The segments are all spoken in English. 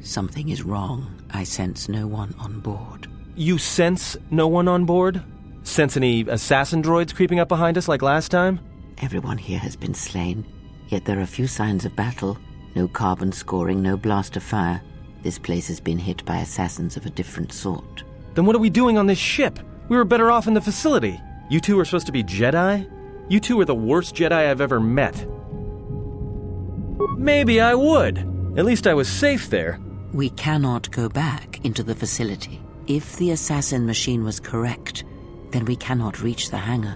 Something is wrong. I sense no one on board. You sense no one on board? Sense any assassin droids creeping up behind us like last time? Everyone here has been slain, yet there are few signs of battle. No carbon scoring, no blaster fire. This place has been hit by assassins of a different sort. Then what are we doing on this ship? We were better off in the facility. You two are supposed to be Jedi? You two are the worst Jedi I've ever met. Maybe I would. At least I was safe there. We cannot go back into the facility. If the assassin machine was correct, then we cannot reach the hangar.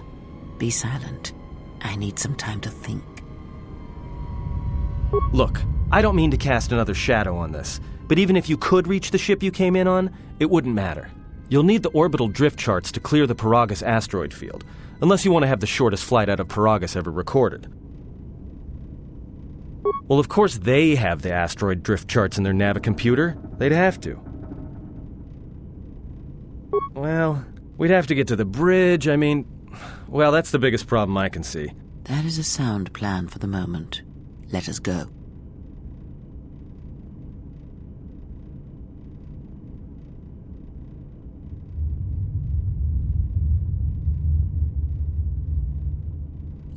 Be silent. I need some time to think. Look, I don't mean to cast another shadow on this, but even if you could reach the ship you came in on, it wouldn't matter. You'll need the orbital drift charts to clear the Paragus asteroid field, unless you want to have the shortest flight out of Paragus ever recorded. Well, of course they have the asteroid drift charts in their navicomputer. They'd have to. Well, we'd have to get to the bridge. Well, that's the biggest problem I can see. That is a sound plan for the moment. Let us go.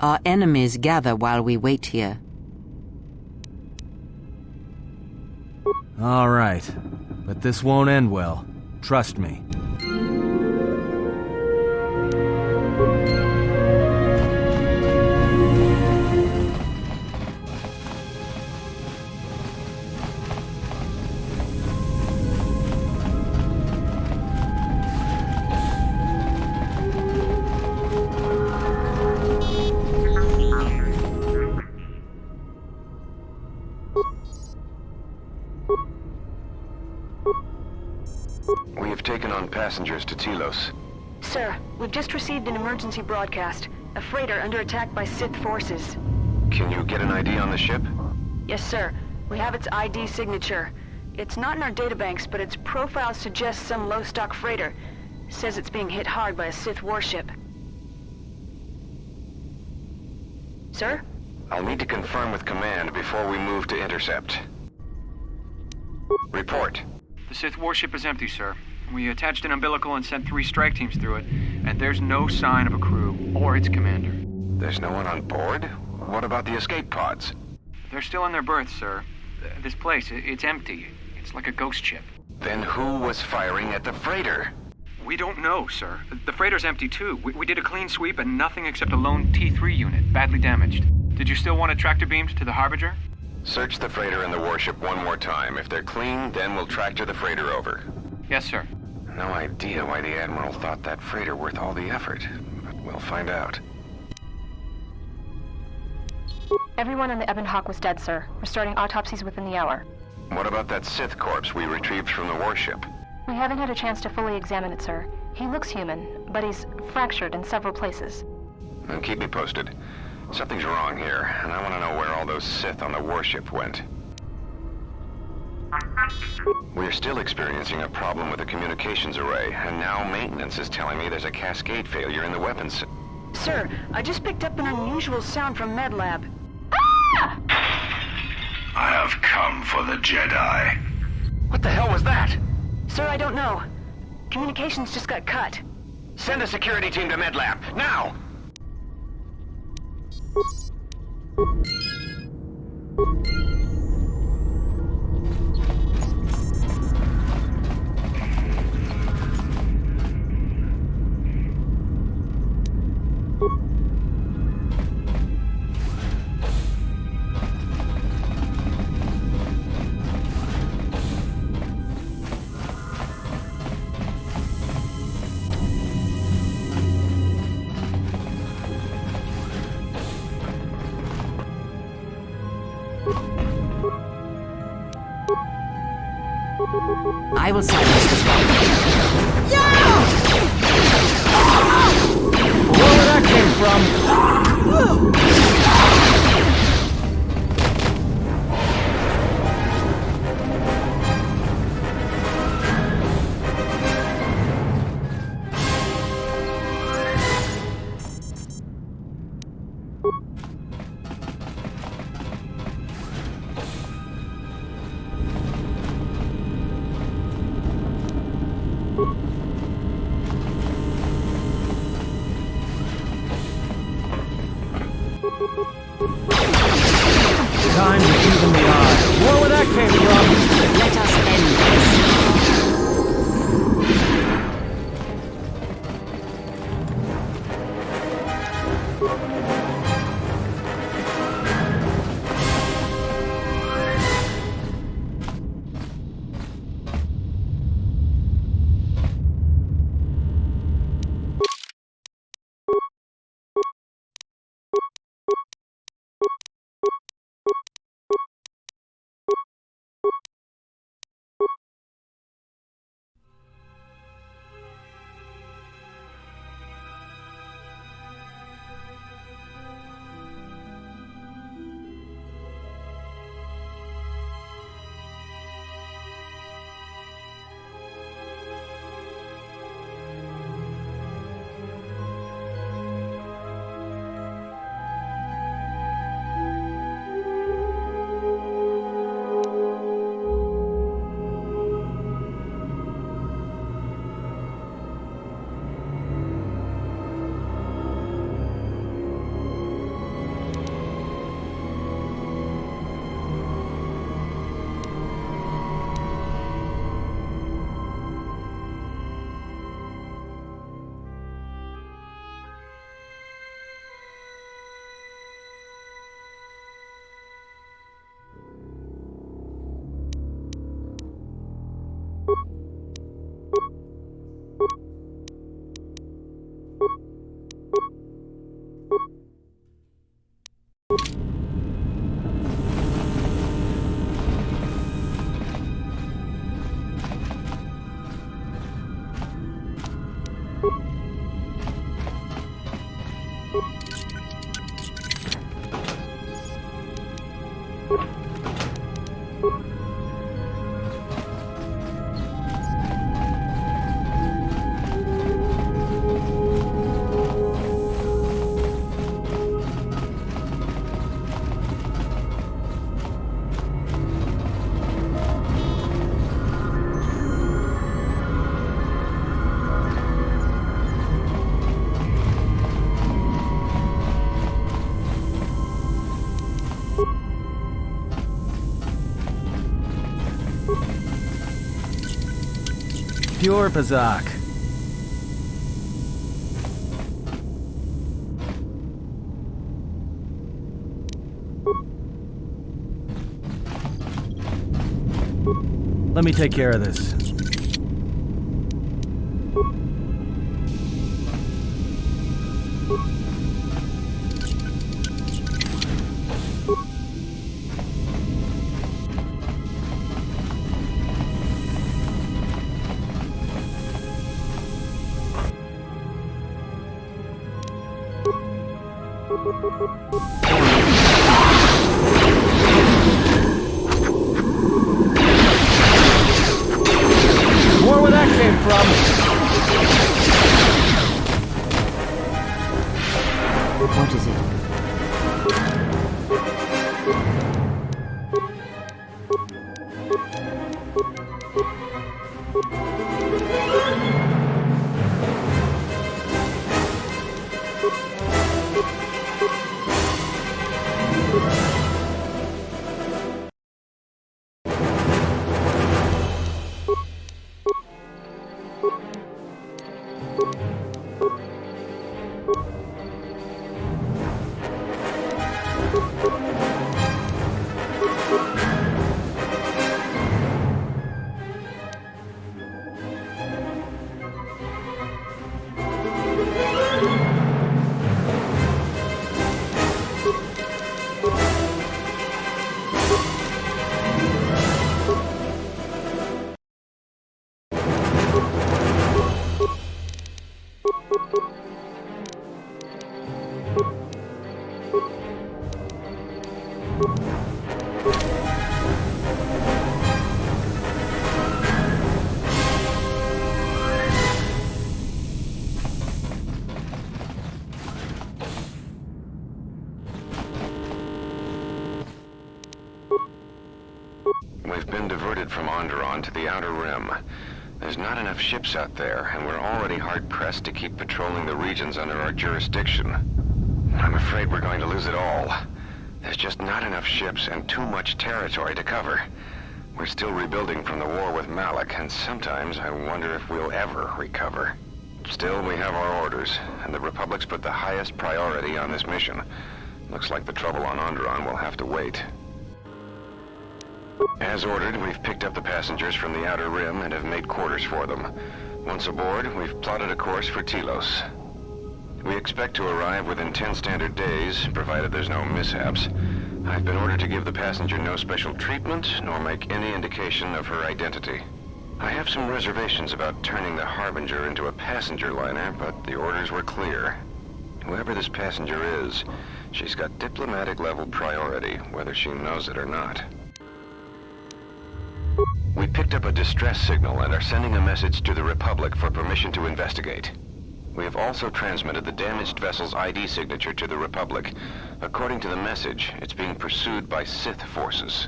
Our enemies gather while we wait here. All right, but this won't end well. Trust me. We have taken on passengers to Telos. Sir, we've just received an emergency broadcast. A freighter under attack by Sith forces. Can you get an ID on the ship? Yes, sir. We have its ID signature. It's not in our databanks, but its profile suggests some low-stock freighter. Says it's being hit hard by a Sith warship. Sir? I'll need to confirm with command before we move to intercept. Report. The Sith warship is empty, sir. We attached an umbilical and sent 3 strike teams through it, and there's no sign of a crew or its commander. There's no one on board? What about the escape pods? They're still in their berths, sir. This place, it's empty. It's like a ghost ship. Then who was firing at the freighter? We don't know, sir. The freighter's empty, too. We did a clean sweep and nothing except a lone T3 unit, badly damaged. Did you still want a tractor beamed to the Harbinger? Search the freighter and the warship one more time. If they're clean, then we'll tractor the freighter over. Yes, sir. No idea why the Admiral thought that freighter worth all the effort, but we'll find out. Everyone on the Ebon Hawk was dead, sir. We're starting autopsies within the hour. What about that Sith corpse we retrieved from the warship? We haven't had a chance to fully examine it, sir. He looks human, but he's fractured in several places. Then keep me posted. Something's wrong here, and I want to know where all those Sith on the warship went. We're still experiencing a problem with the communications array, and now maintenance is telling me there's a cascade failure in the weapons. Sir, I just picked up an unusual sound from MedLab. I have come for the Jedi. What the hell was that? Sir, I don't know. Communications just got cut. Send a security team to MedLab, now! I will silence this one. Where that came from? Pure Bazak. Let me take care of this. More where that came from. What is it? We've been diverted from Onderon to the Outer Rim. There's not enough ships out there, and we're already hard-pressed to keep patrolling the regions under our jurisdiction. I'm afraid we're going to lose it all. There's just not enough ships and too much territory to cover. We're still rebuilding from the war with Malik, and sometimes I wonder if we'll ever recover. Still, we have our orders, and the Republic's put the highest priority on this mission. Looks like the trouble on Onderon will have to wait. As ordered, we've picked up the passengers from the Outer Rim and have made quarters for them. Once aboard, we've plotted a course for Telos. We expect to arrive within 10 standard days, provided there's no mishaps. I've been ordered to give the passenger no special treatment, nor make any indication of her identity. I have some reservations about turning the Harbinger into a passenger liner, but the orders were clear. Whoever this passenger is, she's got diplomatic-level priority, whether she knows it or not. We picked up a distress signal and are sending a message to the Republic for permission to investigate. We have also transmitted the damaged vessel's ID signature to the Republic. According to the message, it's being pursued by Sith forces.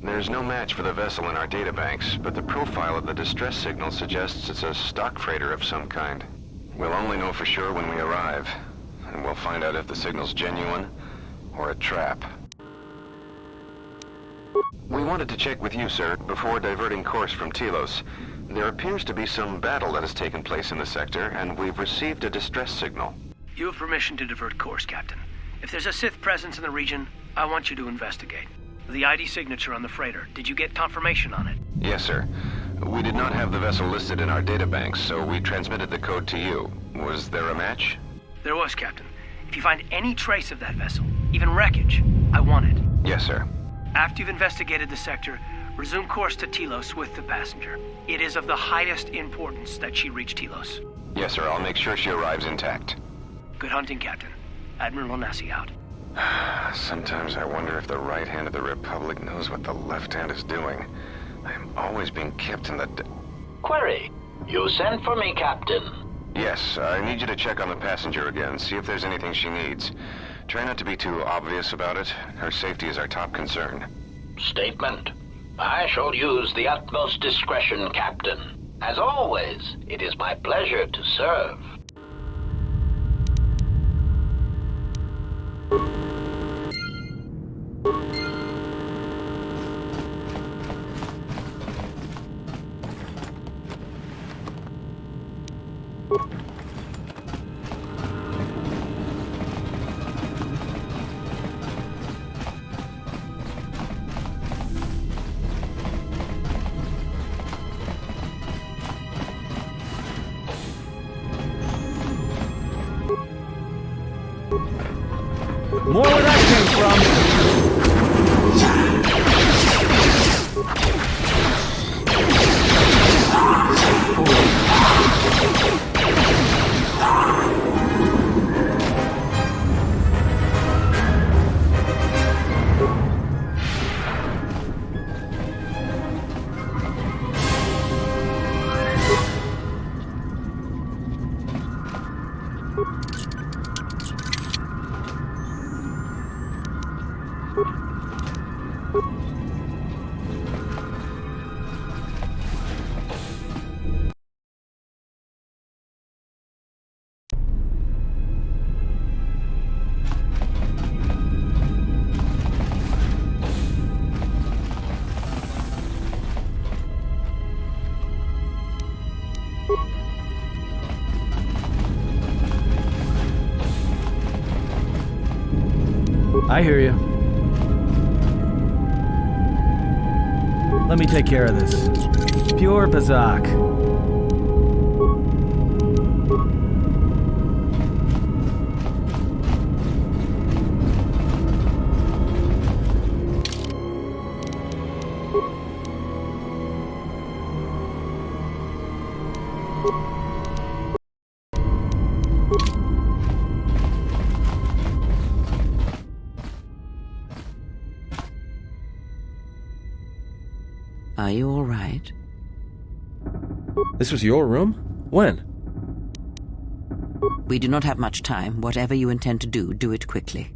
There's no match for the vessel in our databanks, but the profile of the distress signal suggests it's a stock freighter of some kind. We'll only know for sure when we arrive, and we'll find out if the signal's genuine or a trap. We wanted to check with you, sir, before diverting course from Telos. There appears to be some battle that has taken place in the sector, and we've received a distress signal. You have permission to divert course, Captain. If there's a Sith presence in the region, I want you to investigate. The ID signature on the freighter, did you get confirmation on it? Yes, sir. We did not have the vessel listed in our databanks, so we transmitted the code to you. Was there a match? There was, Captain. If you find any trace of that vessel, even wreckage, I want it. Yes, sir. After you've investigated the sector, resume course to Telos with the passenger. It is of the highest importance that she reach Telos. Yes, sir. I'll make sure she arrives intact. Good hunting, Captain. Admiral Onasi out. Sometimes I wonder if the right hand of the Republic knows what the left hand is doing. I am always being kept in the... Query. You sent for me, Captain. Yes, I need you to check on the passenger again, see if there's anything she needs. Try not to be too obvious about it. Her safety is our top concern. Statement. I shall use the utmost discretion, Captain. As always, it is my pleasure to serve. More where that came I hear you. Let me take care of this. Pure Bazak. Are you all right? This was your room? When? We do not have much time. Whatever you intend to do, do it quickly.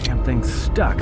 Damn thing's stuck.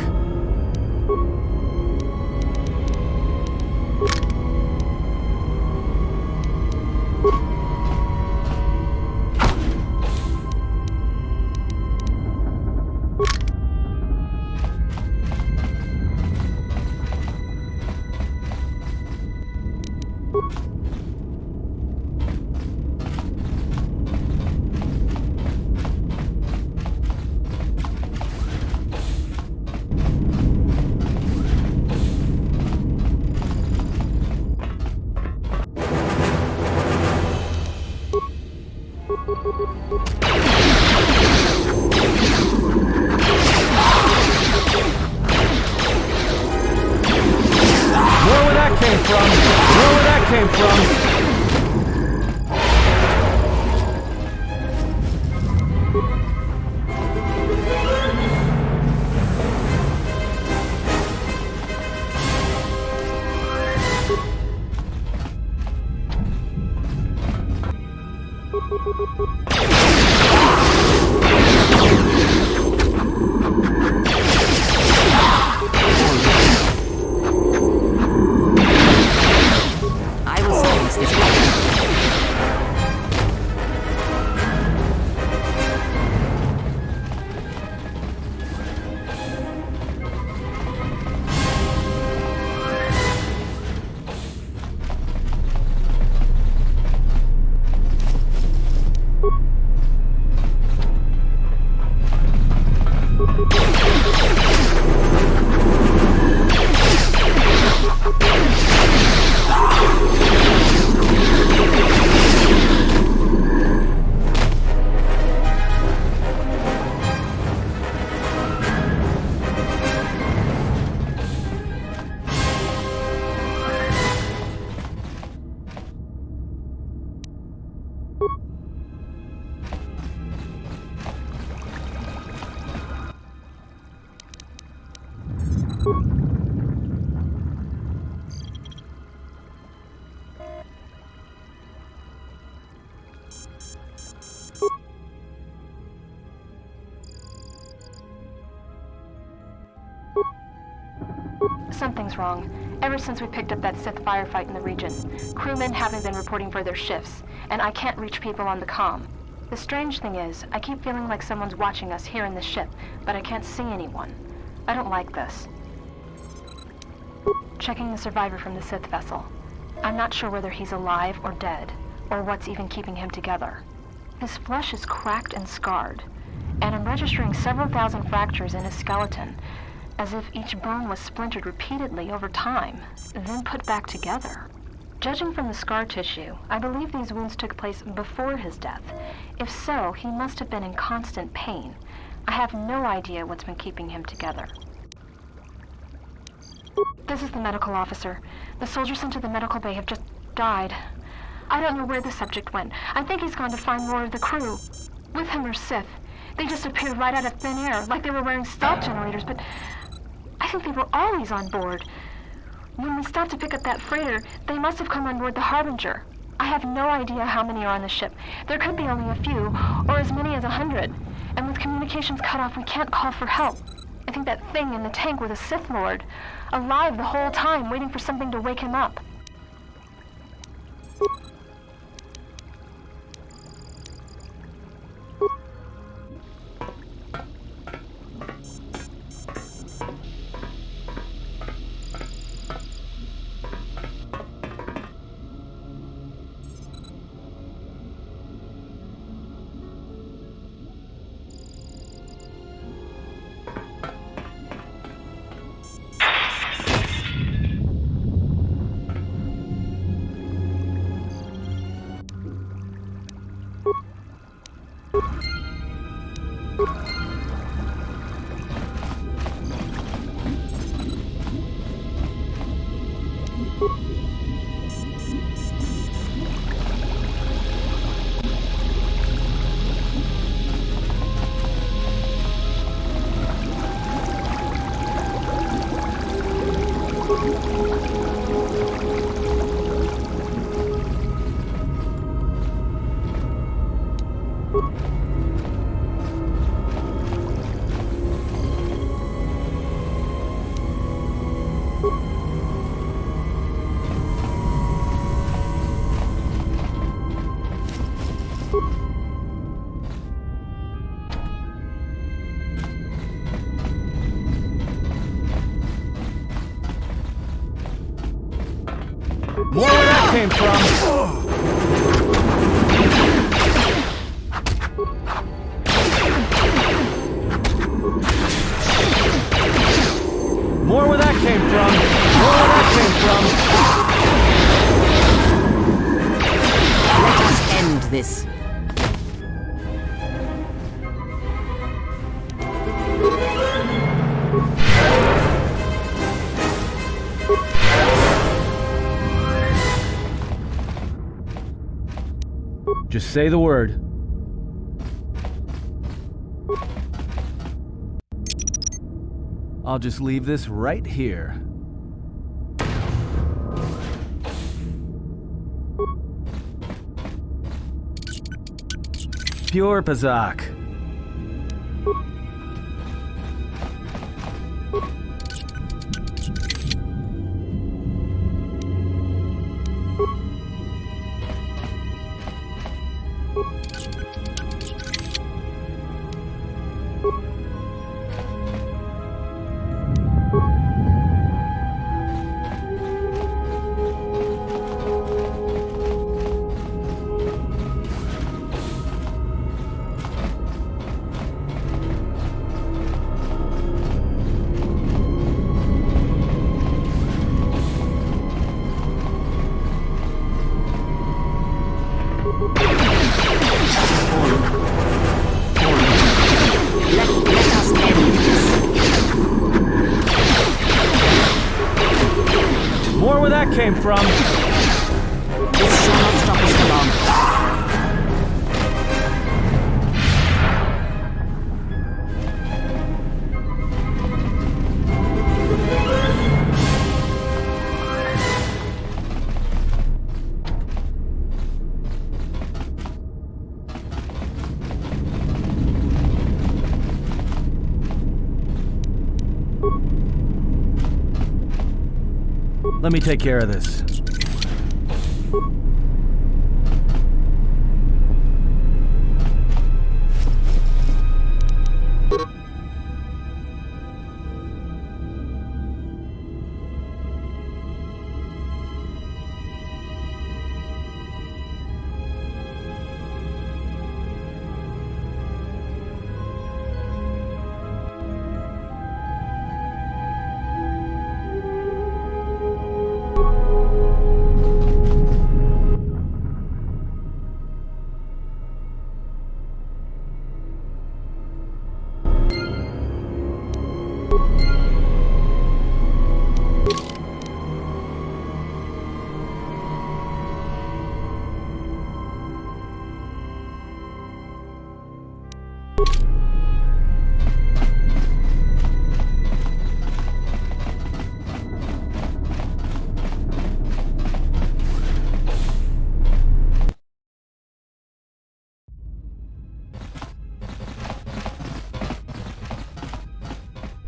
Something's wrong. Ever since we picked up that Sith firefight in the region, crewmen haven't been reporting for their shifts, and I can't reach people on the comm. The strange thing is, I keep feeling like someone's watching us here in the ship, but I can't see anyone. I don't like this. Checking the survivor from the Sith vessel. I'm not sure whether he's alive or dead, or what's even keeping him together. His flesh is cracked and scarred, and I'm registering several thousand fractures in his skeleton, as if each bone was splintered repeatedly over time, then put back together. Judging from the scar tissue, I believe these wounds took place before his death. If so, he must have been in constant pain. I have no idea what's been keeping him together. This is the medical officer. The soldiers sent to the medical bay have just died. I don't know where the subject went. I think he's gone to find more of the crew. With him are Sith. They just appeared right out of thin air, like they were wearing stealth generators, but I think they were always on board. When we stopped to pick up that freighter, they must have come on board the Harbinger. I have no idea how many are on the ship. There could be only a few, or as many as 100. And with communications cut off, we can't call for help. I think that thing in the tank was a Sith Lord, alive the whole time, waiting for something to wake him up. More where that came from! More where that came from! More where that came from! Let us end this. Just say the word. I'll just leave this right here. Pure Pazak. More where that came from! This shall not stop us for long. Let me take care of this.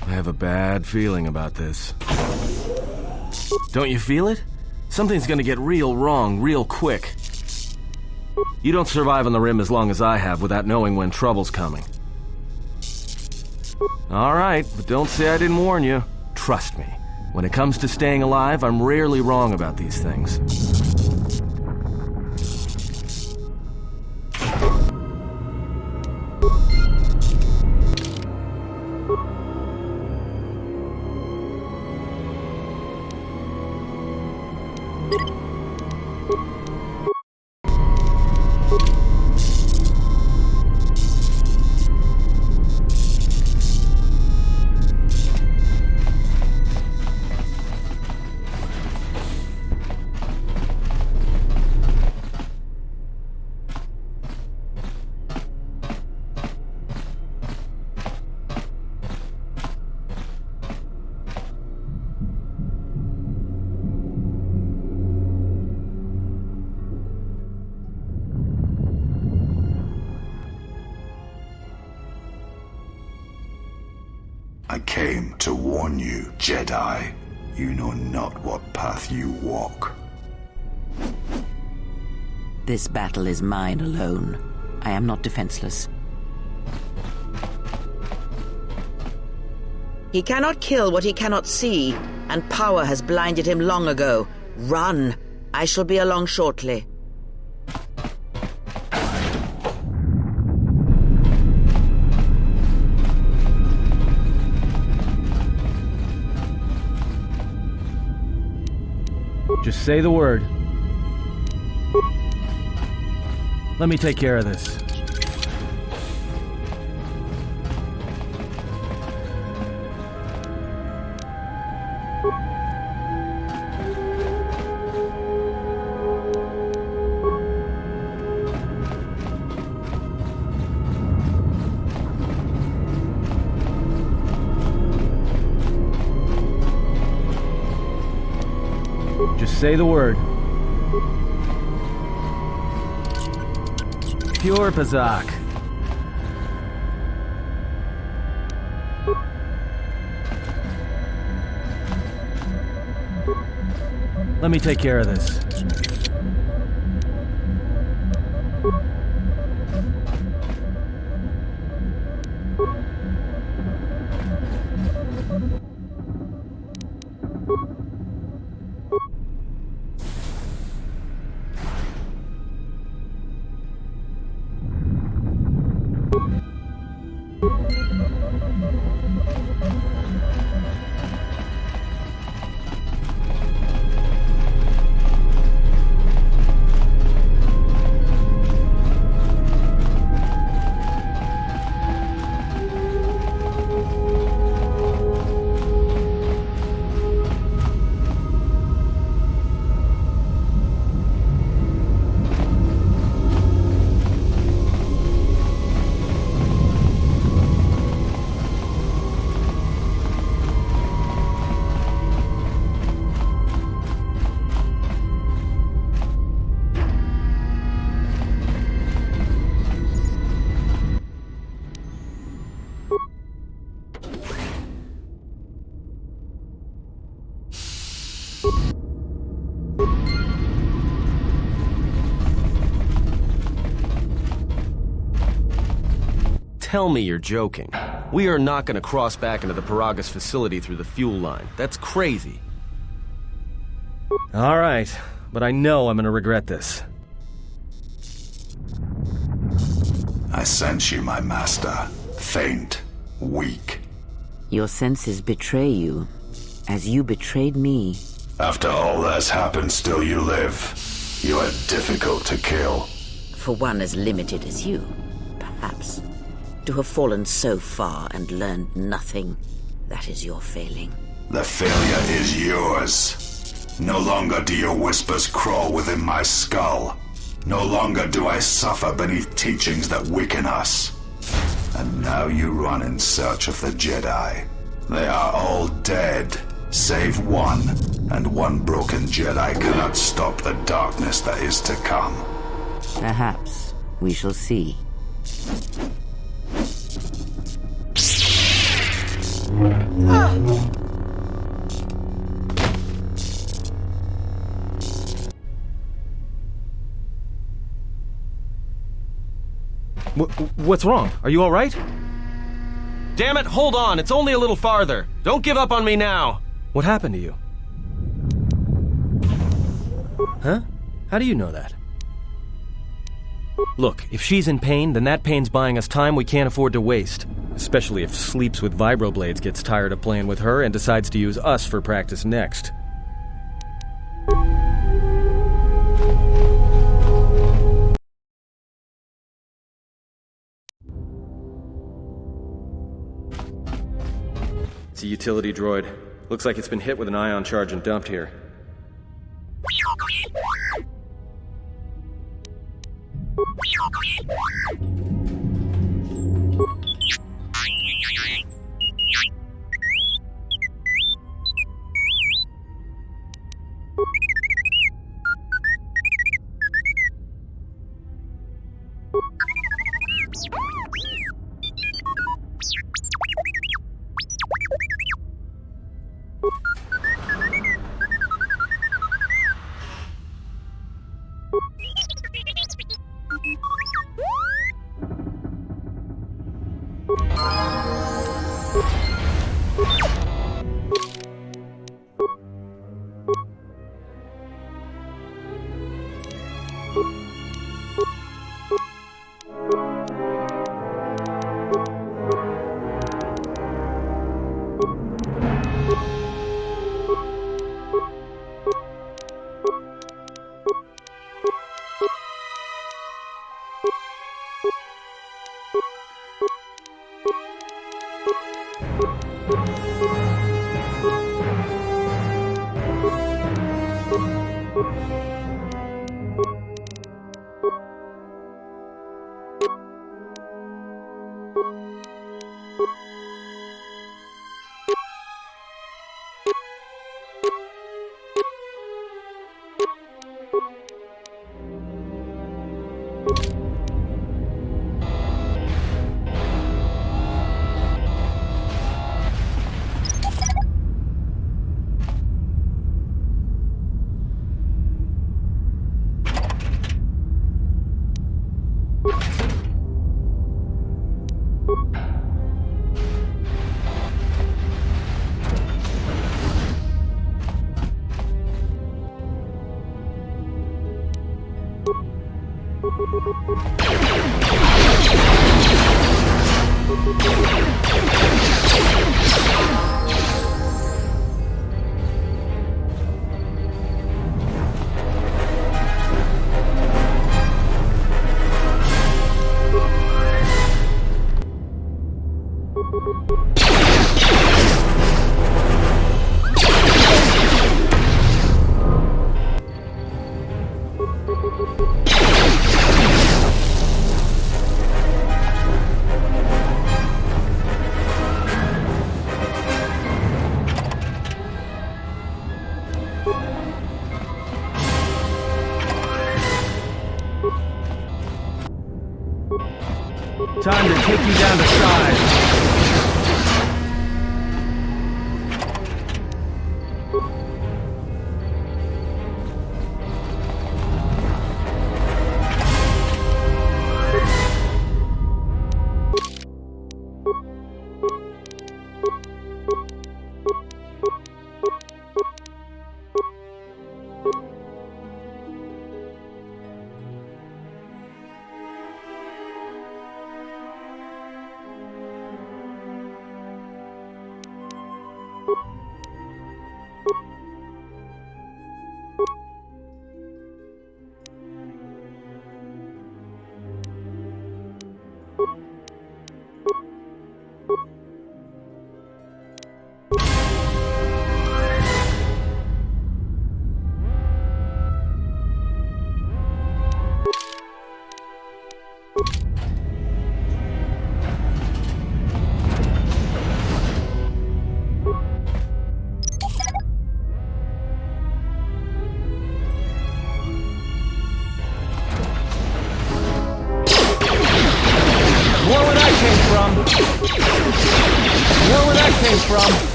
I have a bad feeling about this. Don't you feel it? Something's gonna get real wrong real quick. You don't survive on the rim as long as I have without knowing when trouble's coming. Alright, but don't say I didn't warn you. Trust me, when it comes to staying alive, I'm rarely wrong about these things. I came to warn you, Jedi. You know not what path you walk. This battle is mine alone. I am not defenseless. He cannot kill what he cannot see, and power has blinded him long ago. Run! I shall be along shortly. Just say the word. Let me take care of this. Just say the word. Pure Pazak. Let me take care of this. tell me you're joking. We are not going to cross back into the Paragus facility through the fuel line. That's crazy. All right, but I know I'm going to regret this. I sense you, my master. Faint, weak. Your senses betray you, as you betrayed me. After all that's happened, still you live. You are difficult to kill. For one as limited as you, perhaps. To have fallen so far and learned nothing, that is your failing. The failure is yours. No longer do your whispers crawl within my skull. No longer do I suffer beneath teachings that weaken us. And now you run in search of the Jedi. They are all dead, save one, and one broken Jedi cannot stop the darkness that is to come. Perhaps we shall see. What's wrong? Are you all right? Damn it, hold on. It's only a little farther. Don't give up on me now. What happened to you? Huh? How do you know that? Look, if she's in pain, then that pain's buying us time we can't afford to waste. Especially if Sleeps with Vibroblades gets tired of playing with her and decides to use us for practice next. It's a utility droid. Looks like it's been hit with an ion charge and dumped here. Time to take you down to size.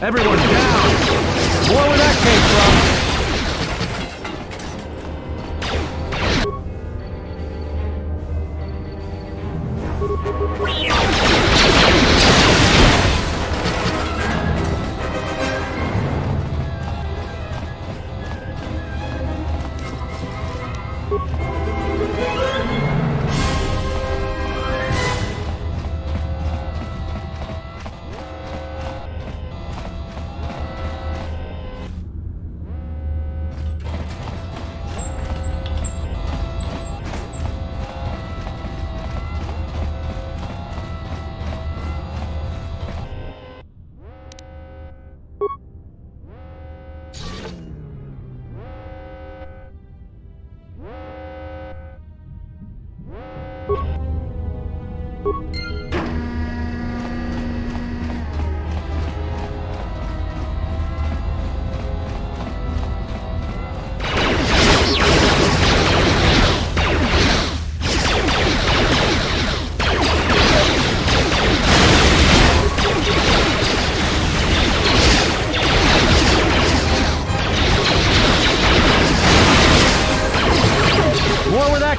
Everyone down! More where that came from!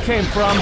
Came from.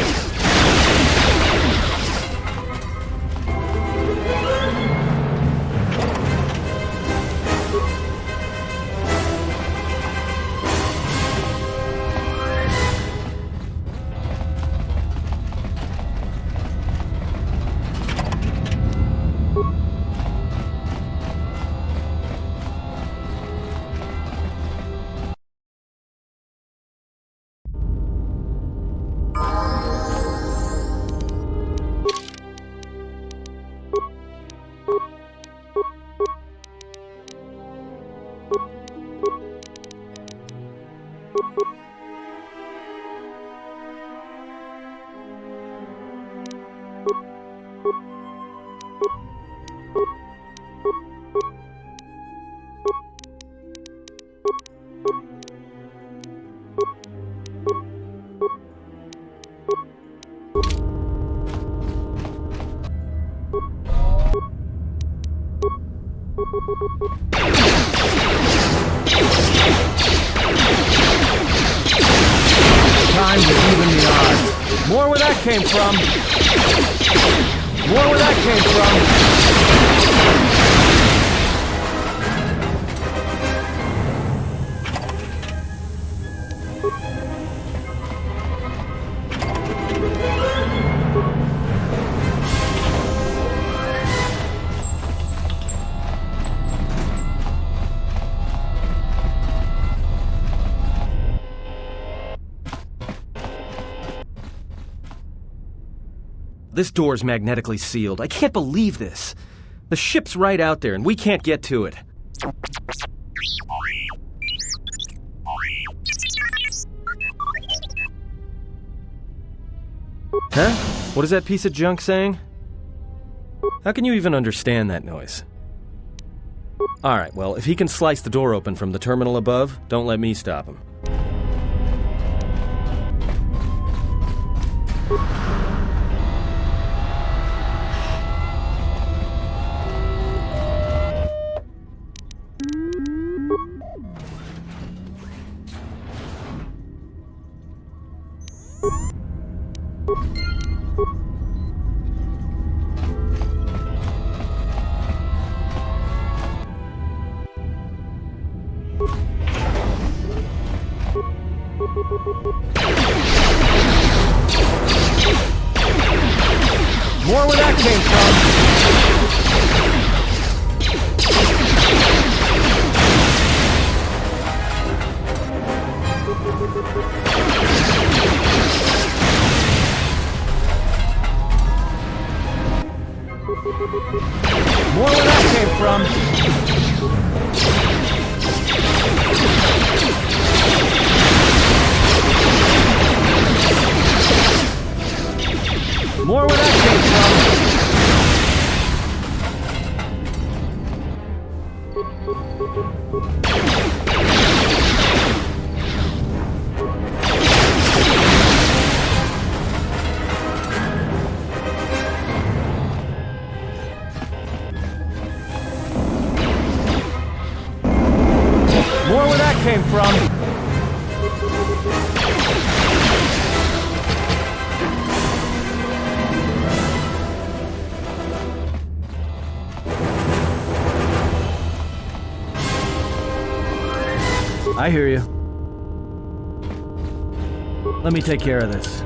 Time to even the odds. More where that came from. More where that came from. This door's magnetically sealed. I can't believe this. The ship's right out there, and we can't get to it. Huh? What is that piece of junk saying? How can you even understand that noise? Alright, well, if he can slice the door open from the terminal above, don't let me stop him. More where that came from! More where that came from! More where that came More where that came from! I hear you. Let me take care of this.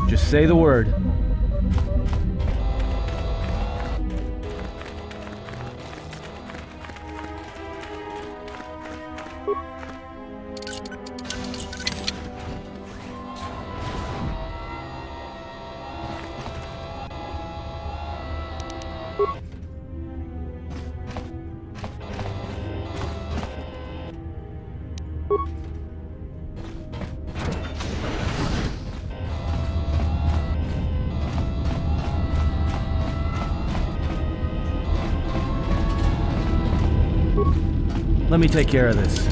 Just say the word. Let me take care of this.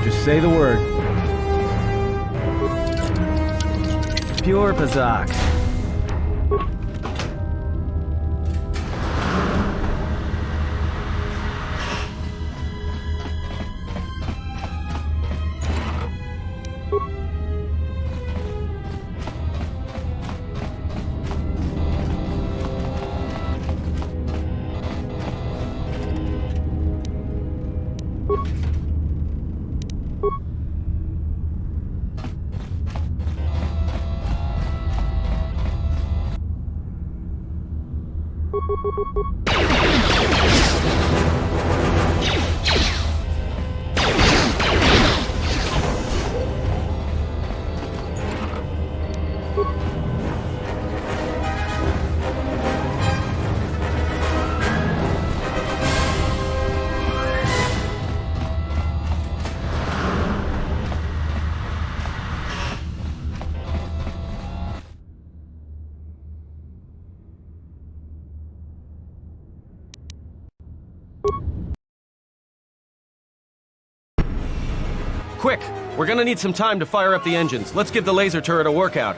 Just say the word. Pure Pazak. Quick! We're gonna need some time to fire up the engines. Let's give the laser turret a workout.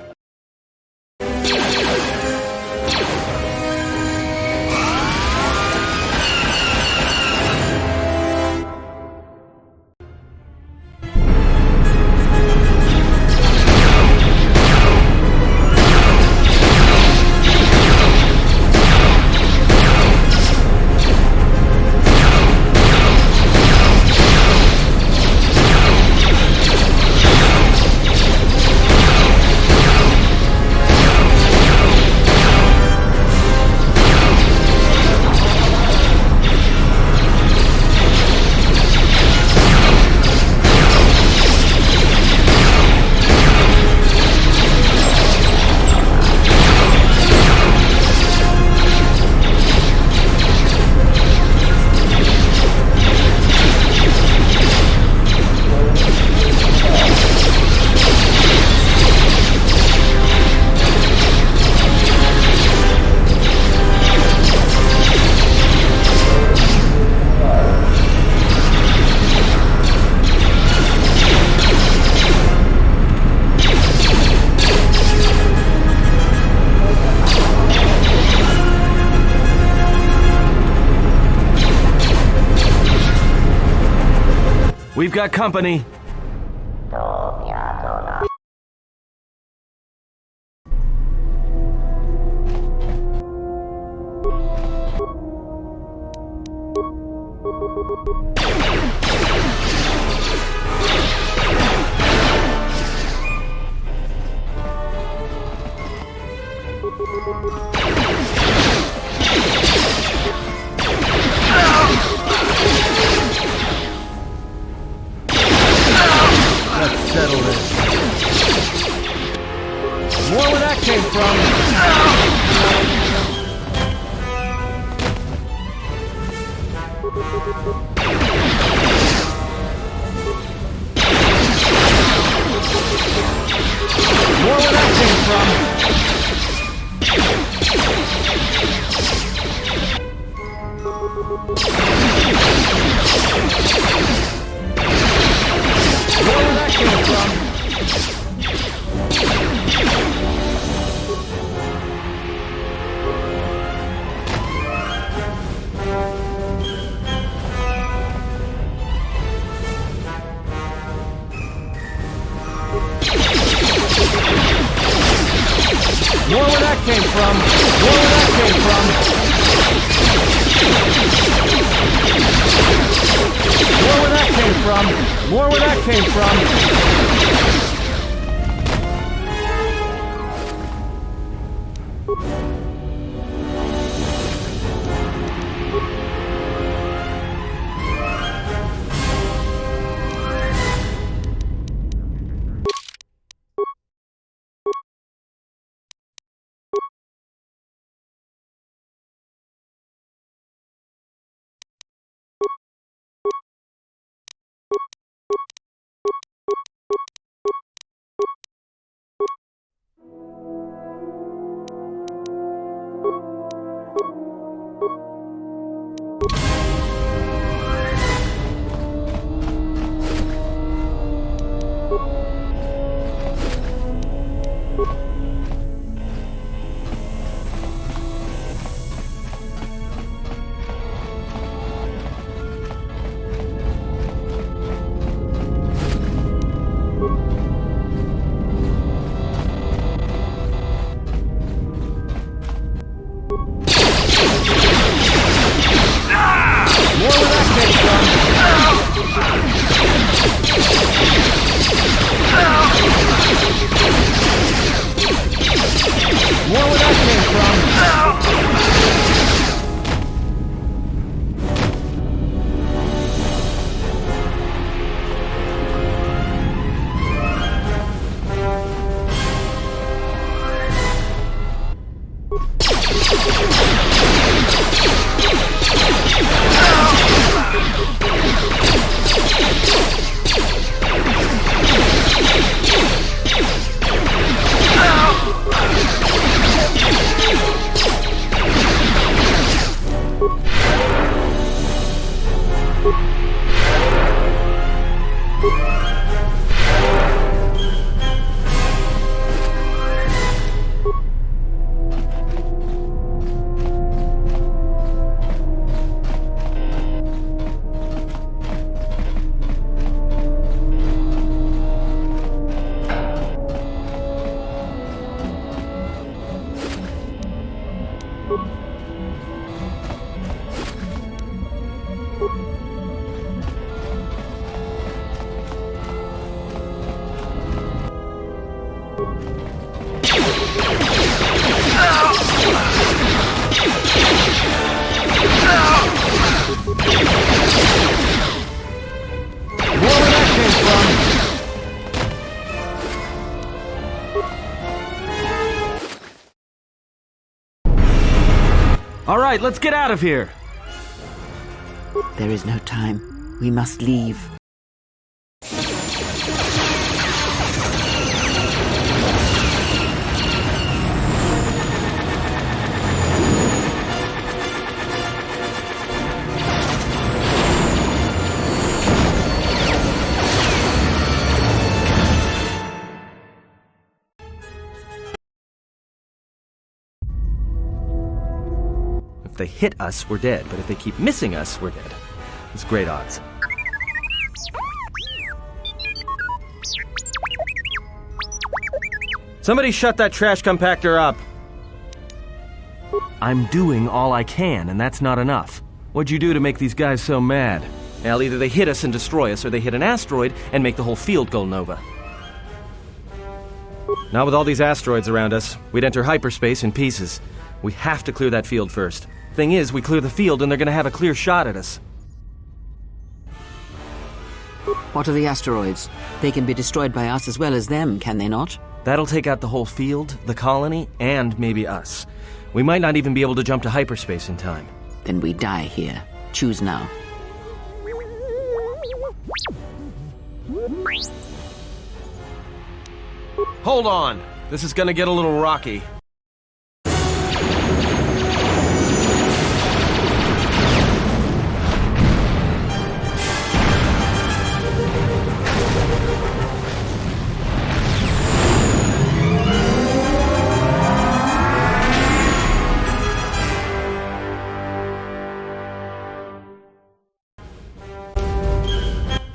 We've got company. Settle this. More where that came from. More where that came More where that came from. More where that came from. More where that came from. More where that came from. More where that came from. More where that came from. All right, let's get out of here. There is no time. We must leave. If they hit us, we're dead, but if they keep missing us, we're dead. It's great odds. Somebody shut that trash compactor up! I'm doing all I can, and that's not enough. What'd you do to make these guys so mad? Well, either they hit us and destroy us, or they hit an asteroid and make the whole field go nova. Not with all these asteroids around us. We'd enter hyperspace in pieces. We have to clear that field first. Thing is, we clear the field and they're gonna have a clear shot at us. What are the asteroids? They can be destroyed by us as well as them, can they not? That'll take out the whole field, the colony, and maybe us. We might not even be able to jump to hyperspace in time. Then we die here. Choose now. Hold on! This is gonna get a little rocky.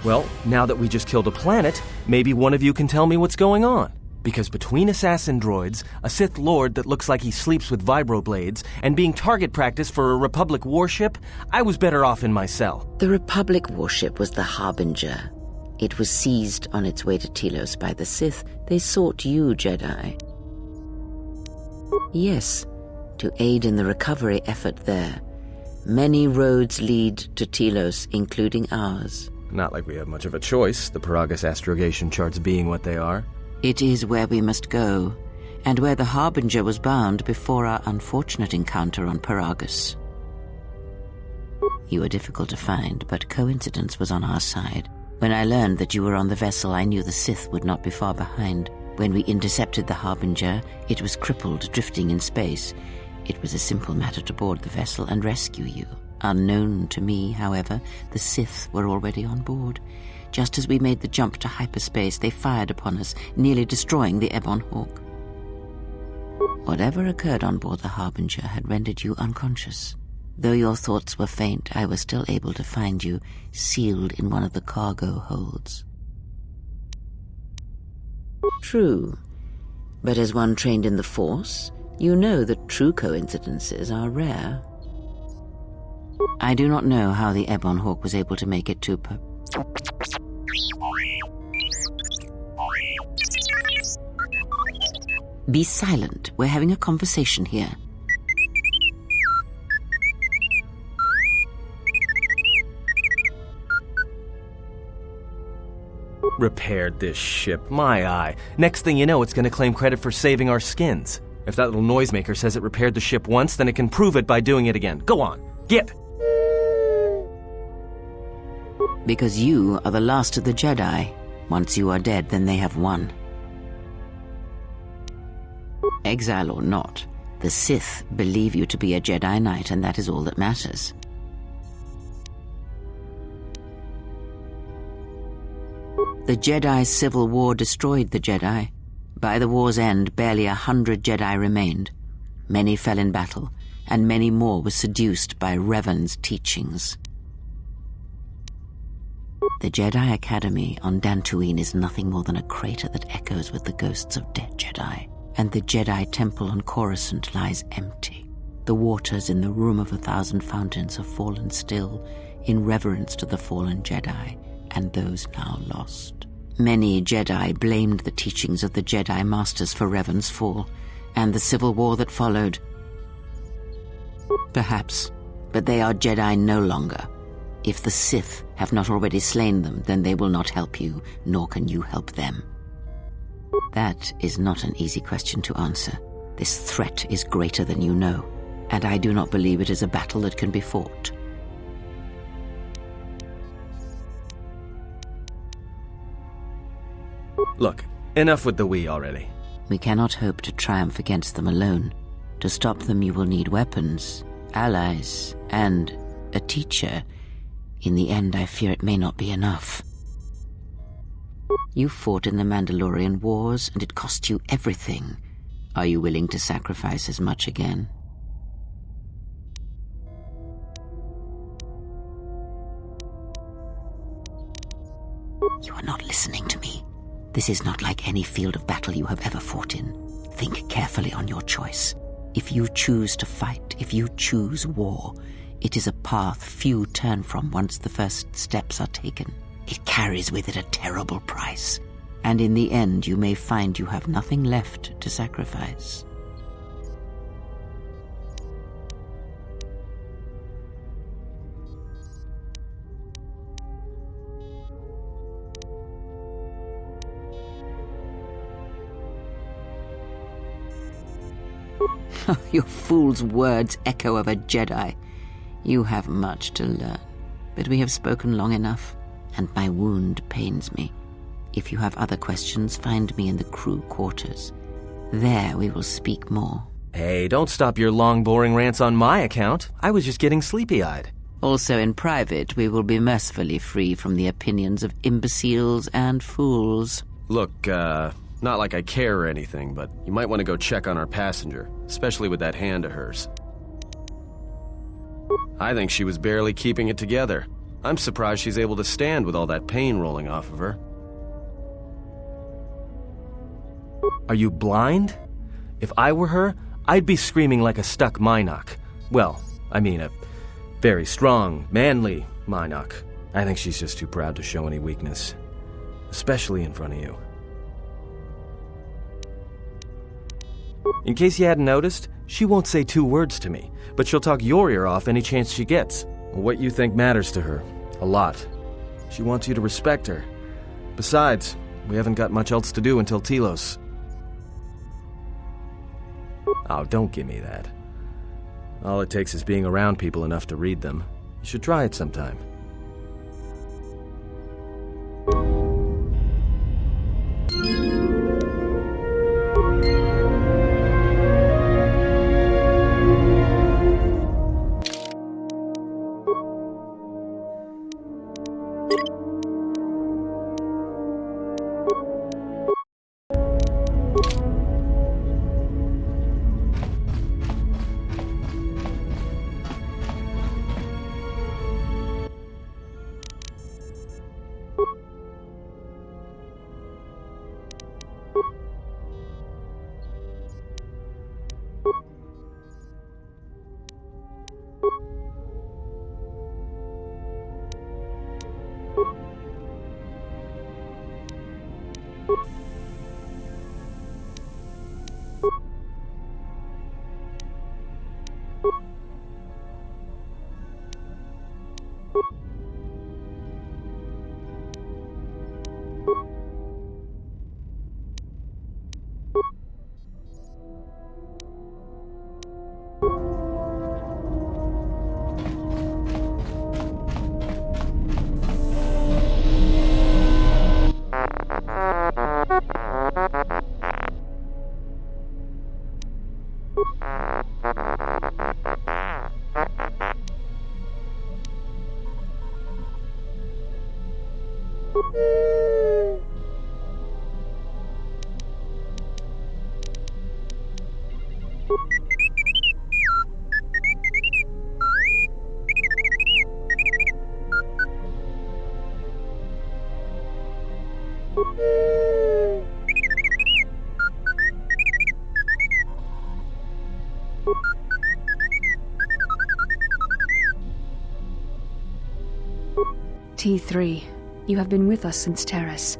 Well, now that we just killed a planet, maybe one of you can tell me what's going on. Because between assassin droids, a Sith Lord that looks like he sleeps with vibroblades, and being target practice for a Republic warship, I was better off in my cell. The Republic warship was the Harbinger. It was seized on its way to Telos by the Sith. They sought you, Jedi. Yes, to aid in the recovery effort there. Many roads lead to Telos, including ours. Not like we have much of a choice, the Paragus astrogation charts being what they are. It is where we must go, and where the Harbinger was bound before our unfortunate encounter on Paragus. You were difficult to find, but coincidence was on our side. When I learned that you were on the vessel, I knew the Sith would not be far behind. When we intercepted the Harbinger, it was crippled, drifting in space. It was a simple matter to board the vessel and rescue you. Unknown to me, however, the Sith were already on board. Just as we made the jump to hyperspace, they fired upon us, nearly destroying the Ebon Hawk. Whatever occurred on board the Harbinger had rendered you unconscious. Though your thoughts were faint, I was still able to find you, sealed in one of the cargo holds. True, but as one trained in the Force, you know that true coincidences are rare. I do not know how the Ebon Hawk was able to make it to Be silent. We're having a conversation here. Repaired this ship. My eye. Next thing you know, it's going to claim credit for saving our skins. If that little noisemaker says it repaired the ship once, then it can prove it by doing it again. Go on. Get! Because you are the last of the Jedi. Once you are dead, then they have won. Exile or not, the Sith believe you to be a Jedi Knight, and that is all that matters. The Jedi Civil War destroyed the Jedi. By the war's end, barely 100 Jedi remained. Many fell in battle, and many more were seduced by Revan's teachings. The Jedi Academy on Dantooine is nothing more than a crater that echoes with the ghosts of dead Jedi, and the Jedi Temple on Coruscant lies empty. The waters in the Room of 1,000 Fountains have fallen still in reverence to the fallen Jedi and those now lost. Many Jedi blamed the teachings of the Jedi Masters for Revan's fall, and the civil war that followed. Perhaps, but they are Jedi no longer. If the Sith have not already slain them, then they will not help you, nor can you help them. That is not an easy question to answer. This threat is greater than you know, and I do not believe it is a battle that can be fought. Look, enough with the we already. We cannot hope to triumph against them alone. To stop them, you will need weapons, allies, and a teacher. In the end, I fear it may not be enough. You fought in the Mandalorian Wars, and it cost you everything. Are you willing to sacrifice as much again? You are not listening to me. This is not like any field of battle you have ever fought in. Think carefully on your choice. If you choose to fight, if you choose war, it is a path few turn from once the first steps are taken. It carries with it a terrible price, and in the end you may find you have nothing left to sacrifice. Your fool's words echo of a Jedi. You have much to learn, but we have spoken long enough, and my wound pains me. If you have other questions, find me in the crew quarters. There we will speak more. Hey, don't stop your long, boring rants on my account. I was just getting sleepy-eyed. Also in private, we will be mercifully free from the opinions of imbeciles and fools. Look, not like I care or anything, but you might want to go check on our passenger, especially with that hand of hers. I think she was barely keeping it together. I'm surprised she's able to stand with all that pain rolling off of her. Are you blind? If I were her, I'd be screaming like a stuck Mynock. Well, I mean a very strong, manly Mynock. I think she's just too proud to show any weakness, especially in front of you. In case you hadn't noticed, she won't say 2 words to me, but she'll talk your ear off any chance she gets. What you think matters to her. A lot. She wants you to respect her. Besides, we haven't got much else to do until Telos. Oh, don't give me that. All it takes is being around people enough to read them. You should try it sometime. T3, you have been with us since Terrace.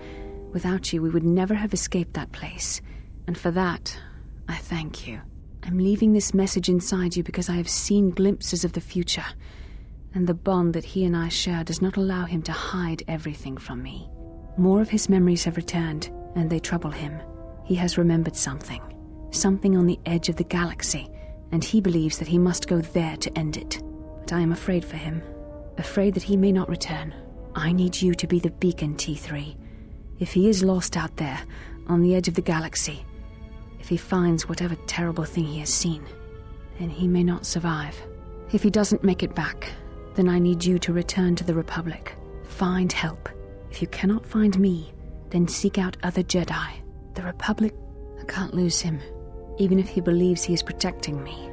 Without you, we would never have escaped that place. And for that, I thank you. I'm leaving this message inside you because I have seen glimpses of the future. And the bond that he and I share does not allow him to hide everything from me. More of his memories have returned, and they trouble him. He has remembered something. Something on the edge of the galaxy, and he believes that he must go there to end it. But I am afraid for him. Afraid that he may not return. I need you to be the beacon, T3. If he is lost out there, on the edge of the galaxy, if he finds whatever terrible thing he has seen, then he may not survive. If he doesn't make it back, then I need you to return to the Republic. Find help. If you cannot find me, then seek out other Jedi. The Republic, I can't lose him, even if he believes he is protecting me.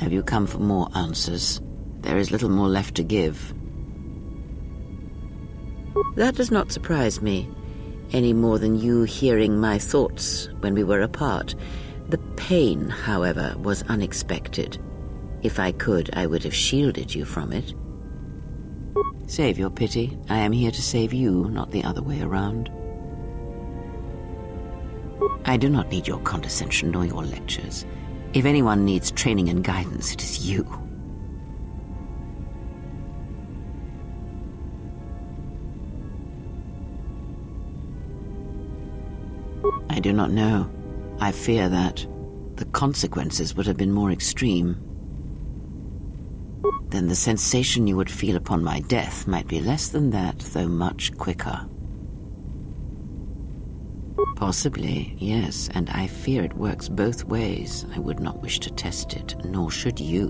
Have you come for more answers? There is little more left to give. That does not surprise me, any more than you hearing my thoughts when we were apart. The pain, however, was unexpected. If I could, I would have shielded you from it. Save your pity. I am here to save you, not the other way around. I do not need your condescension nor your lectures. If anyone needs training and guidance, it is you. I do not know. I fear that the consequences would have been more extreme. Then the sensation you would feel upon my death might be less than that, though much quicker. Possibly, yes, and I fear it works both ways. I would not wish to test it, nor should you.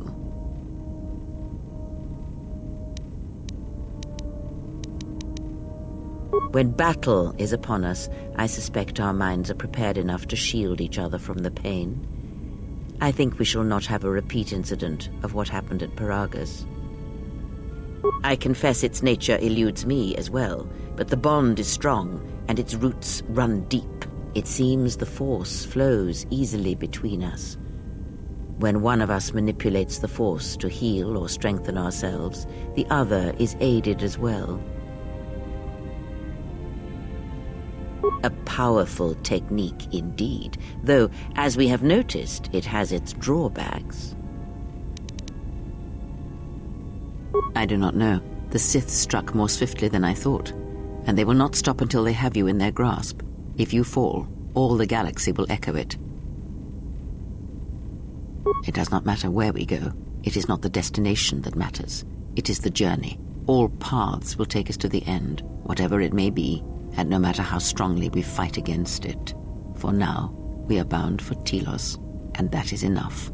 When battle is upon us, I suspect our minds are prepared enough to shield each other from the pain. I think we shall not have a repeat incident of what happened at Paragus. I confess its nature eludes me as well, but the bond is strong, and its roots run deep. It seems the force flows easily between us. When one of us manipulates the force to heal or strengthen ourselves, the other is aided as well. A powerful technique indeed, though, as we have noticed, it has its drawbacks. I do not know. The Sith struck more swiftly than I thought, and they will not stop until they have you in their grasp. If you fall, all the galaxy will echo it. It does not matter where we go. It is not the destination that matters. It is the journey. All paths will take us to the end, whatever it may be, and no matter how strongly we fight against it. For now, we are bound for Telos, and that is enough.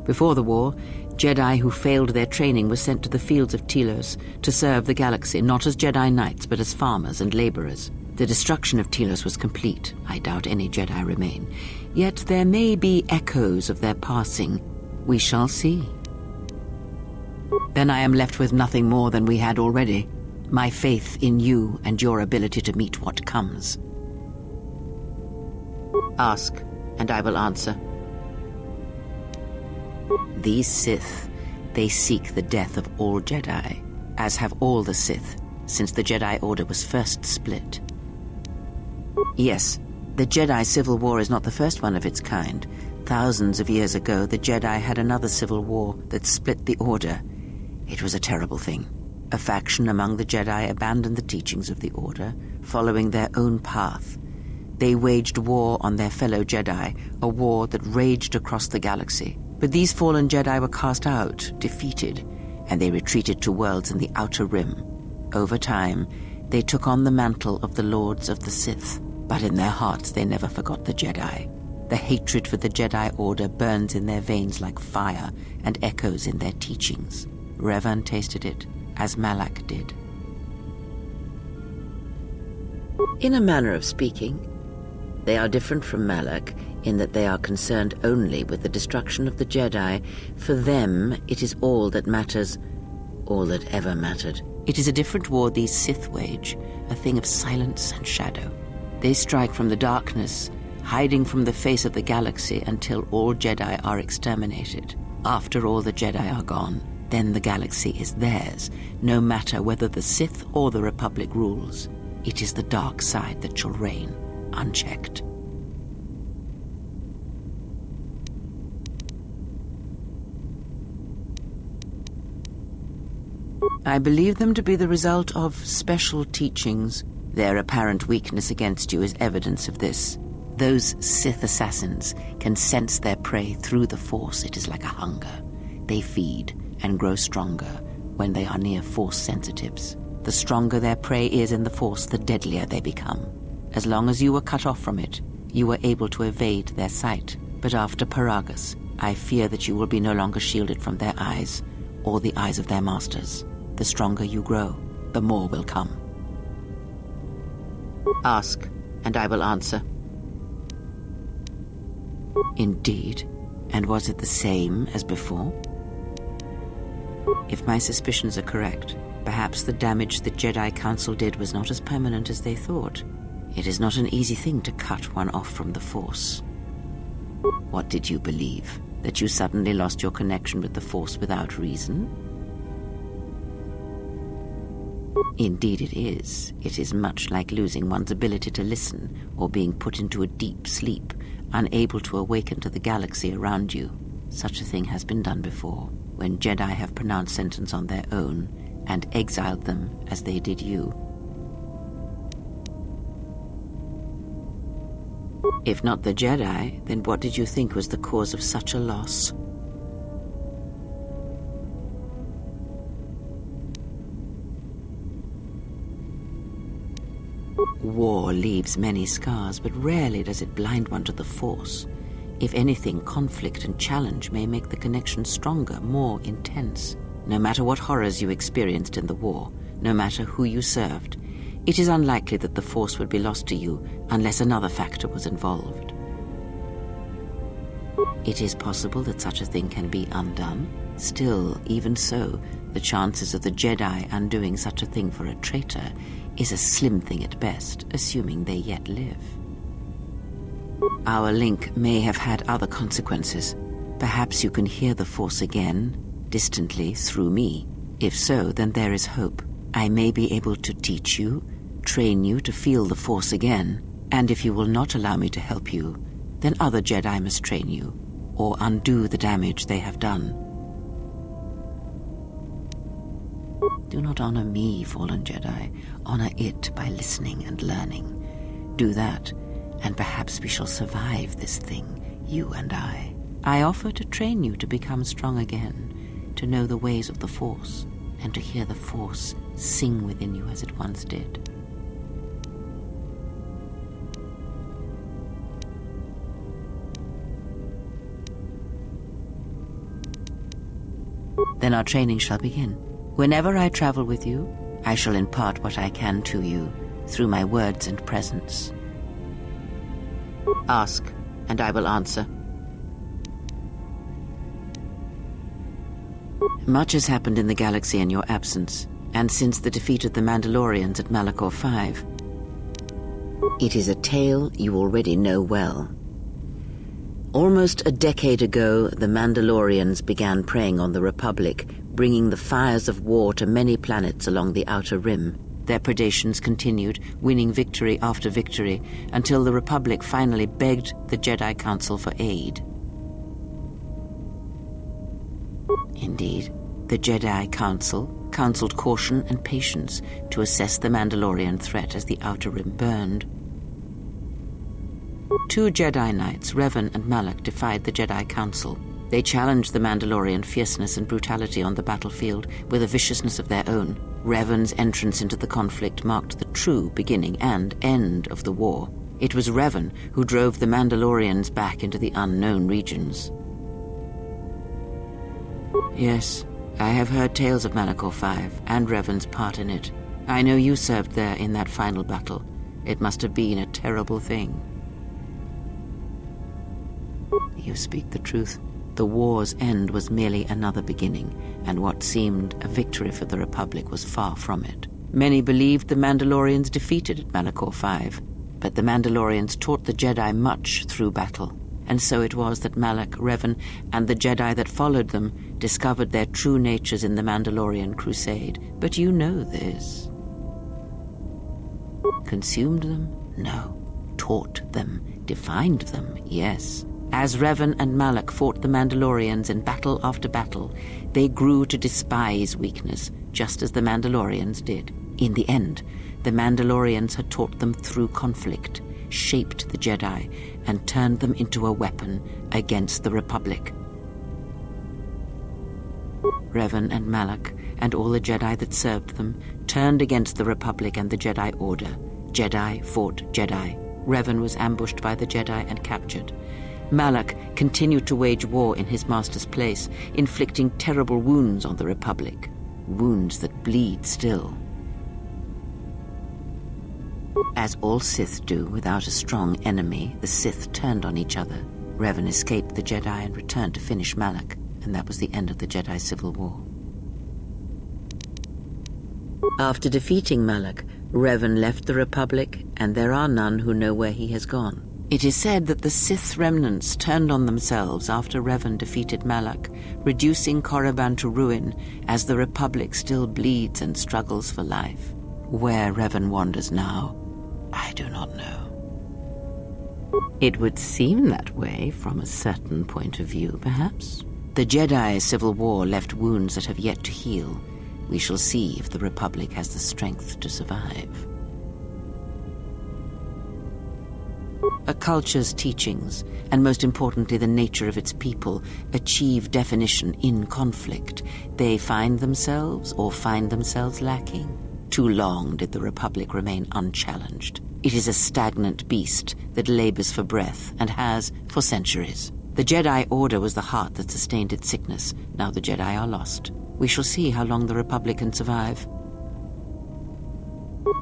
Before the war, Jedi who failed their training were sent to the fields of Telos to serve the galaxy, not as Jedi Knights, but as farmers and laborers. The destruction of Telos was complete. I doubt any Jedi remain. Yet there may be echoes of their passing. We shall see. Then I am left with nothing more than we had already. My faith in you and your ability to meet what comes. Ask, and I will answer. These Sith, they seek the death of all Jedi, as have all the Sith, since the Jedi Order was first split. Yes, the Jedi Civil War is not the first one of its kind. Thousands of years ago, the Jedi had another civil war that split the Order. It was a terrible thing. A faction among the Jedi abandoned the teachings of the Order, following their own path. They waged war on their fellow Jedi, a war that raged across the galaxy. But these fallen Jedi were cast out, defeated, and they retreated to worlds in the Outer Rim. Over time, they took on the mantle of the Lords of the Sith, but in their hearts they never forgot the Jedi. The hatred for the Jedi Order burns in their veins like fire and echoes in their teachings. Revan tasted it, as Malak did. In a manner of speaking, they are different from Malak in that they are concerned only with the destruction of the Jedi. For them, it is all that matters, all that ever mattered. It is a different war these Sith wage, a thing of silence and shadow. They strike from the darkness, hiding from the face of the galaxy until all Jedi are exterminated. After all the Jedi are gone, then the galaxy is theirs, no matter whether the Sith or the Republic rules. It is the dark side that shall reign, unchecked. I believe them to be the result of special teachings. Their apparent weakness against you is evidence of this. Those Sith assassins can sense their prey through the Force. It is like a hunger. They feed and grow stronger when they are near Force sensitives. The stronger their prey is in the Force, the deadlier they become. As long as you were cut off from it, you were able to evade their sight. But after Paragus, I fear that you will be no longer shielded from their eyes, or the eyes of their masters. The stronger you grow, the more will come. Ask, and I will answer. Indeed. And was it the same as before? If my suspicions are correct, perhaps the damage the Jedi Council did was not as permanent as they thought. It is not an easy thing to cut one off from the Force. What did you believe? That you suddenly lost your connection with the Force without reason? Indeed it is. It is much like losing one's ability to listen or being put into a deep sleep, unable to awaken to the galaxy around you. Such a thing has been done before, when Jedi have pronounced sentence on their own and exiled them as they did you. If not the Jedi, then what did you think was the cause of such a loss? War leaves many scars, but rarely does it blind one to the Force. If anything, conflict and challenge may make the connection stronger, more intense. No matter what horrors you experienced in the war, no matter who you served, it is unlikely that the Force would be lost to you unless another factor was involved. It is possible that such a thing can be undone. Still, even so, the chances of the Jedi undoing such a thing for a traitor is a slim thing at best, assuming they yet live. Our link may have had other consequences. Perhaps you can hear the Force again, distantly, through me. If so, then there is hope. I may be able to teach you, train you to feel the Force again, and if you will not allow me to help you, then other Jedi must train you, or undo the damage they have done. Do not honor me, fallen Jedi. Honor it by listening and learning. Do that, and perhaps we shall survive this thing, you and I. I offer to train you to become strong again, to know the ways of the Force, and to hear the Force sing within you as it once did. Then our training shall begin. Whenever I travel with you, I shall impart what I can to you through my words and presence. Ask, and I will answer. Much has happened in the galaxy in your absence, and since the defeat of the Mandalorians at Malachor 5. It is a tale you already know well. Almost a decade ago, the Mandalorians began preying on the Republic, bringing the fires of war to many planets along the Outer Rim. Their predations continued, winning victory after victory, until the Republic finally begged the Jedi Council for aid. Indeed, the Jedi Council counseled caution and patience to assess the Mandalorian threat as the Outer Rim burned. 2 Jedi Knights, Revan and Malak, defied the Jedi Council. They challenged the Mandalorian fierceness and brutality on the battlefield with a viciousness of their own. Revan's entrance into the conflict marked the true beginning and end of the war. It was Revan who drove the Mandalorians back into the unknown regions. Yes, I have heard tales of Malachor 5 and Revan's part in it. I know you served there in that final battle. It must have been a terrible thing. You speak the truth. The war's end was merely another beginning, and what seemed a victory for the Republic was far from it. Many believed the Mandalorians defeated at Malachor 5, but the Mandalorians taught the Jedi much through battle, and so it was that Malak, Revan, and the Jedi that followed them discovered their true natures in the Mandalorian Crusade. But you know this. Consumed them? No. Taught them. Defined them? Yes. As Revan and Malak fought the Mandalorians in battle after battle, they grew to despise weakness, just as the Mandalorians did. In the end, the Mandalorians had taught them through conflict, shaped the Jedi, and turned them into a weapon against the Republic. Revan and Malak, and all the Jedi that served them, turned against the Republic and the Jedi Order. Jedi fought Jedi. Revan was ambushed by the Jedi and captured. Malak continued to wage war in his master's place, inflicting terrible wounds on the Republic. Wounds that bleed still. As all Sith do without a strong enemy, the Sith turned on each other. Revan escaped the Jedi and returned to finish Malak, and that was the end of the Jedi Civil War. After defeating Malak, Revan left the Republic, and there are none who know where he has gone. It is said that the Sith remnants turned on themselves after Revan defeated Malak, reducing Korriban to ruin as the Republic still bleeds and struggles for life. Where Revan wanders now, I do not know. It would seem that way from a certain point of view, perhaps. The Jedi Civil War left wounds that have yet to heal. We shall see if the Republic has the strength to survive. A culture's teachings, and most importantly the nature of its people, achieve definition in conflict. They find themselves or find themselves lacking. Too long did the Republic remain unchallenged. It is a stagnant beast that labors for breath and has for centuries. The Jedi Order was the heart that sustained its sickness. Now the Jedi are lost. We shall see how long the Republic can survive.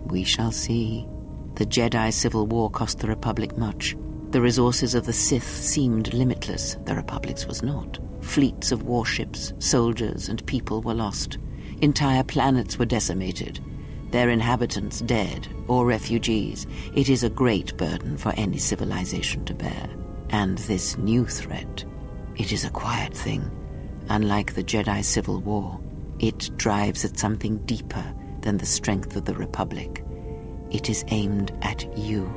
We shall see. The Jedi Civil War cost the Republic much. The resources of the Sith seemed limitless. The Republic's was not. Fleets of warships, soldiers, and people were lost. Entire planets were decimated. Their inhabitants dead or refugees. It is a great burden for any civilization to bear. And this new threat, it is a quiet thing. Unlike the Jedi Civil War, it drives at something deeper than the strength of the Republic. It is aimed at you.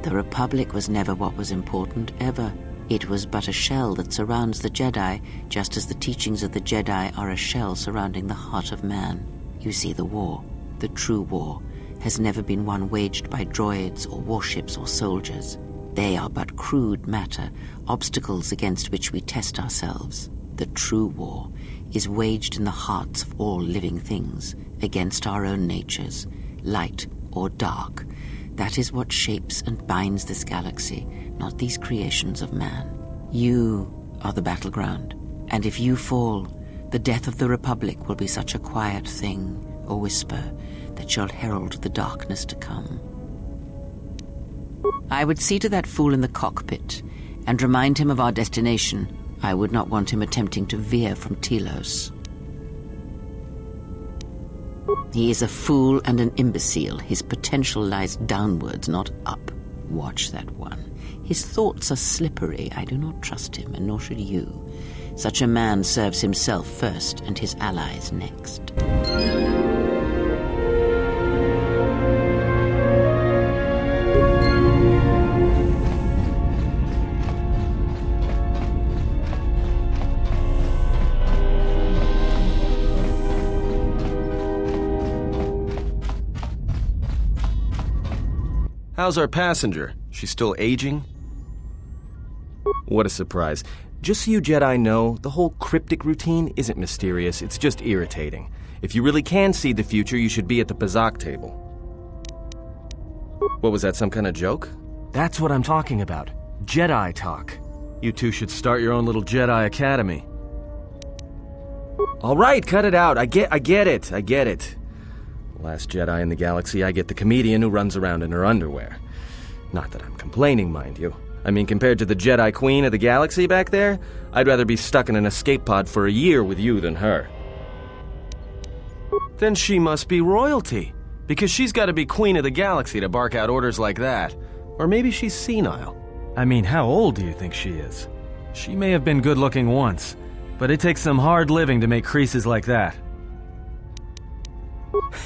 The Republic was never what was important, ever. It was but a shell that surrounds the Jedi, just as the teachings of the Jedi are a shell surrounding the heart of man. You see, the war, the true war, has never been one waged by droids or warships or soldiers. They are but crude matter, obstacles against which we test ourselves. The true war is waged in the hearts of all living things, against our own natures, light or dark. That is what shapes and binds this galaxy, not these creations of man. You are the battleground, and if you fall, the death of the Republic will be such a quiet thing, a whisper, that shall herald the darkness to come. I would see to that fool in the cockpit, and remind him of our destination. I would not want him attempting to veer from Telos. He is a fool and an imbecile. His potential lies downwards, not up. Watch that one. His thoughts are slippery. I do not trust him, and nor should you. Such a man serves himself first, and his allies next. How's our passenger? She's still aging? What a surprise. Just so you Jedi know, the whole cryptic routine isn't mysterious, it's just irritating. If you really can see the future, you should be at the Pazak table. What was that, some kind of joke? That's what I'm talking about. Jedi talk. You two should start your own little Jedi Academy. All right, cut it out. I get it. Last Jedi in the galaxy, I get the comedian who runs around in her underwear. Not that I'm complaining, mind you. I mean, compared to the Jedi Queen of the galaxy back there, I'd rather be stuck in an escape pod for a year with you than her. Then she must be royalty, because she's got to be Queen of the galaxy to bark out orders like that. Or maybe she's senile. I mean, how old do you think she is? She may have been good-looking once, but it takes some hard living to make creases like that.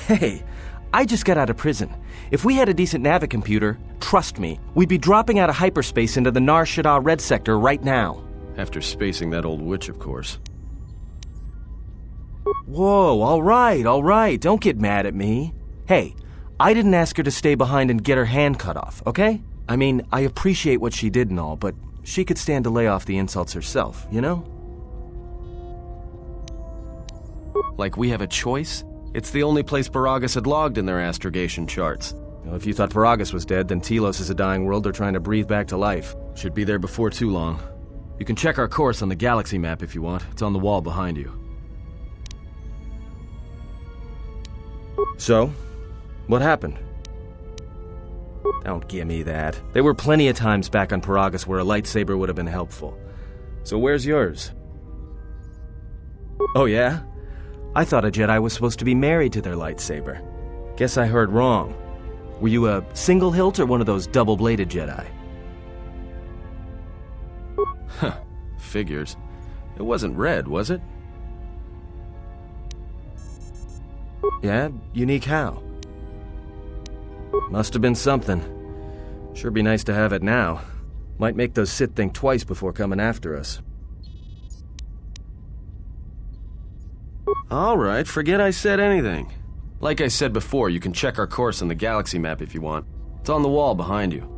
Hey, I just got out of prison. If we had a decent navicomputer, trust me, we'd be dropping out of hyperspace into the Nar Shaddaa Red Sector right now. After spacing that old witch, of course. Whoa, all right, don't get mad at me. Hey, I didn't ask her to stay behind and get her hand cut off, okay? I mean, I appreciate what she did and all, but she could stand to lay off the insults herself, you know? Like we have a choice? It's the only place Peragus had logged in their astrogation charts. You know, if you thought Peragus was dead, then Telos is a dying world they're trying to breathe back to life. Should be there before too long. You can check our course on the galaxy map if you want. It's on the wall behind you. So, what happened? Don't give me that. There were plenty of times back on Peragus where a lightsaber would have been helpful. So where's yours? Oh yeah? I thought a Jedi was supposed to be married to their lightsaber. Guess I heard wrong. Were you a single hilt or one of those double-bladed Jedi? Huh, figures. It wasn't red, was it? Yeah? Unique how? Must have been something. Sure be nice to have it now. Might make those Sith think twice before coming after us. Alright, forget I said anything. Like I said before, you can check our course on the galaxy map if you want. It's on the wall behind you.